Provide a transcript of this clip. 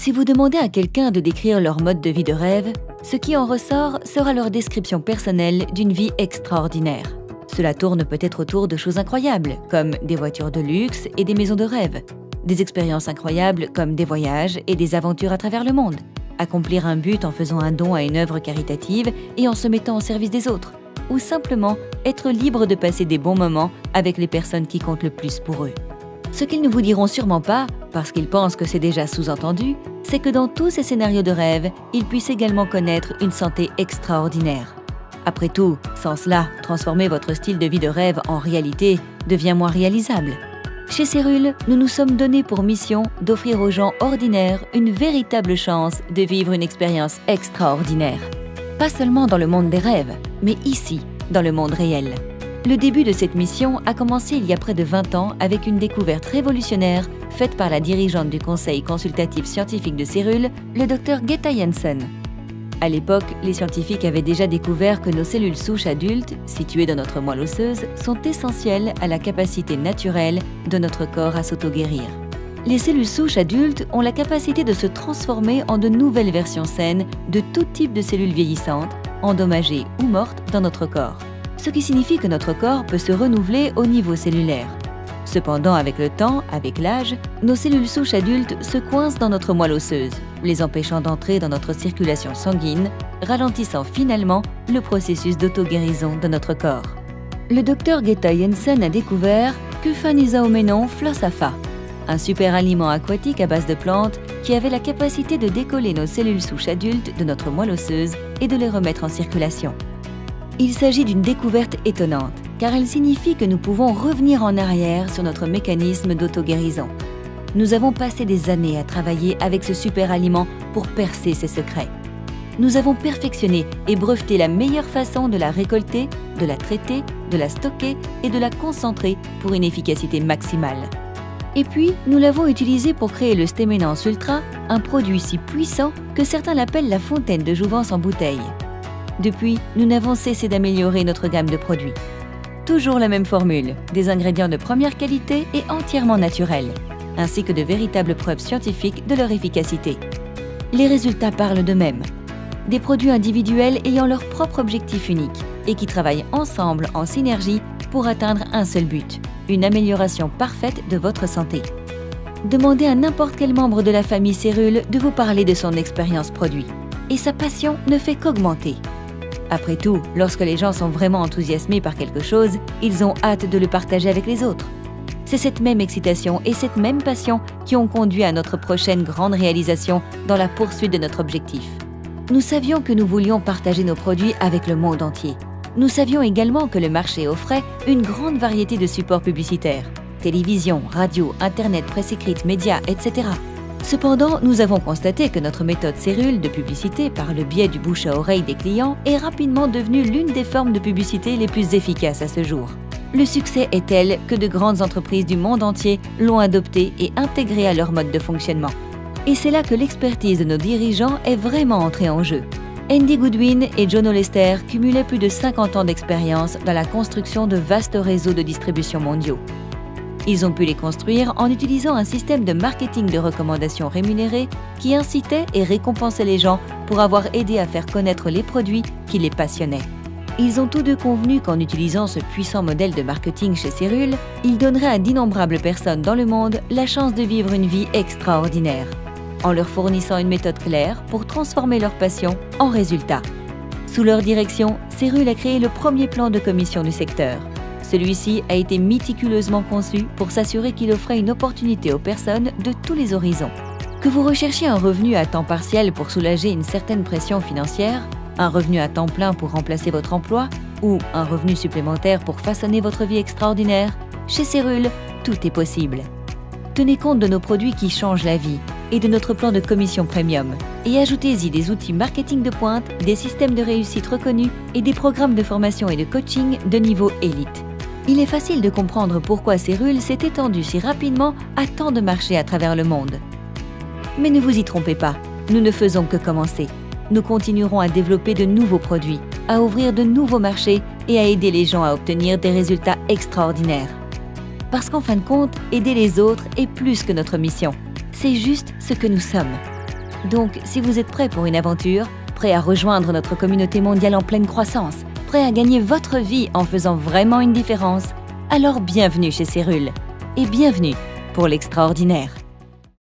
Si vous demandez à quelqu'un de décrire leur mode de vie de rêve, ce qui en ressort sera leur description personnelle d'une vie extraordinaire. Cela tourne peut-être autour de choses incroyables, comme des voitures de luxe et des maisons de rêve, des expériences incroyables comme des voyages et des aventures à travers le monde, accomplir un but en faisant un don à une œuvre caritative et en se mettant au service des autres, ou simplement être libre de passer des bons moments avec les personnes qui comptent le plus pour eux. Ce qu'ils ne vous diront sûrement pas, parce qu'ils pensent que c'est déjà sous-entendu, c'est que dans tous ces scénarios de rêve, ils puissent également connaître une santé extraordinaire. Après tout, sans cela, transformer votre style de vie de rêve en réalité devient moins réalisable. Chez Cérule, nous nous sommes donnés pour mission d'offrir aux gens ordinaires une véritable chance de vivre une expérience extraordinaire. Pas seulement dans le monde des rêves, mais ici, dans le monde réel. Le début de cette mission a commencé il y a près de 20 ans avec une découverte révolutionnaire faite par la dirigeante du conseil consultatif scientifique de Cérule, le Dr Greta Jensen. À l'époque, les scientifiques avaient déjà découvert que nos cellules souches adultes, situées dans notre moelle osseuse, sont essentielles à la capacité naturelle de notre corps à s'auto-guérir. Les cellules souches adultes ont la capacité de se transformer en de nouvelles versions saines de tout type de cellules vieillissantes, endommagées ou mortes dans notre corps. Ce qui signifie que notre corps peut se renouveler au niveau cellulaire. Cependant, avec le temps, avec l'âge, nos cellules souches adultes se coincent dans notre moelle osseuse, les empêchant d'entrer dans notre circulation sanguine, ralentissant finalement le processus d'auto-guérison de notre corps. Le Dr Greta Jensen a découvert Cufanisaomenon flossafa, un super aliment aquatique à base de plantes qui avait la capacité de décoller nos cellules souches adultes de notre moelle osseuse et de les remettre en circulation. Il s'agit d'une découverte étonnante, car elle signifie que nous pouvons revenir en arrière sur notre mécanisme d'auto-guérison. Nous avons passé des années à travailler avec ce super aliment pour percer ses secrets. Nous avons perfectionné et breveté la meilleure façon de la récolter, de la traiter, de la stocker et de la concentrer pour une efficacité maximale. Et puis, nous l'avons utilisé pour créer le Stéménance Ultra, un produit si puissant que certains l'appellent la fontaine de jouvence en bouteille. Depuis, nous n'avons cessé d'améliorer notre gamme de produits. Toujours la même formule, des ingrédients de première qualité et entièrement naturels, ainsi que de véritables preuves scientifiques de leur efficacité. Les résultats parlent d'eux-mêmes. Des produits individuels ayant leur propre objectif unique et qui travaillent ensemble en synergie pour atteindre un seul but, une amélioration parfaite de votre santé. Demandez à n'importe quel membre de la famille Cérule de vous parler de son expérience produit. Et sa passion ne fait qu'augmenter. Après tout, lorsque les gens sont vraiment enthousiasmés par quelque chose, ils ont hâte de le partager avec les autres. C'est cette même excitation et cette même passion qui ont conduit à notre prochaine grande réalisation dans la poursuite de notre objectif. Nous savions que nous voulions partager nos produits avec le monde entier. Nous savions également que le marché offrait une grande variété de supports publicitaires, télévision, radio, internet, presse écrite, médias, etc. Cependant, nous avons constaté que notre méthode Cérule de publicité par le biais du bouche à oreille des clients est rapidement devenue l'une des formes de publicité les plus efficaces à ce jour. Le succès est tel que de grandes entreprises du monde entier l'ont adopté et intégré à leur mode de fonctionnement. Et c'est là que l'expertise de nos dirigeants est vraiment entrée en jeu. Andy Goodwin et John Olester cumulaient plus de 50 ans d'expérience dans la construction de vastes réseaux de distribution mondiaux. Ils ont pu les construire en utilisant un système de marketing de recommandations rémunérées qui incitait et récompensait les gens pour avoir aidé à faire connaître les produits qui les passionnaient. Ils ont tous deux convenu qu'en utilisant ce puissant modèle de marketing chez Cérule, ils donneraient à d'innombrables personnes dans le monde la chance de vivre une vie extraordinaire, en leur fournissant une méthode claire pour transformer leur passion en résultat. Sous leur direction, Cérule a créé le premier plan de commission du secteur. Celui-ci a été méticuleusement conçu pour s'assurer qu'il offrait une opportunité aux personnes de tous les horizons. Que vous recherchiez un revenu à temps partiel pour soulager une certaine pression financière, un revenu à temps plein pour remplacer votre emploi ou un revenu supplémentaire pour façonner votre vie extraordinaire, chez Cérule, tout est possible. Tenez compte de nos produits qui changent la vie et de notre plan de commission premium et ajoutez-y des outils marketing de pointe, des systèmes de réussite reconnus et des programmes de formation et de coaching de niveau élite. Il est facile de comprendre pourquoi Cérule s'est étendue si rapidement à tant de marchés à travers le monde. Mais ne vous y trompez pas, nous ne faisons que commencer. Nous continuerons à développer de nouveaux produits, à ouvrir de nouveaux marchés et à aider les gens à obtenir des résultats extraordinaires. Parce qu'en fin de compte, aider les autres est plus que notre mission. C'est juste ce que nous sommes. Donc, si vous êtes prêt pour une aventure, prêt à rejoindre notre communauté mondiale en pleine croissance, prêt à gagner votre vie en faisant vraiment une différence, alors bienvenue chez Cyrul et bienvenue pour l'extraordinaire.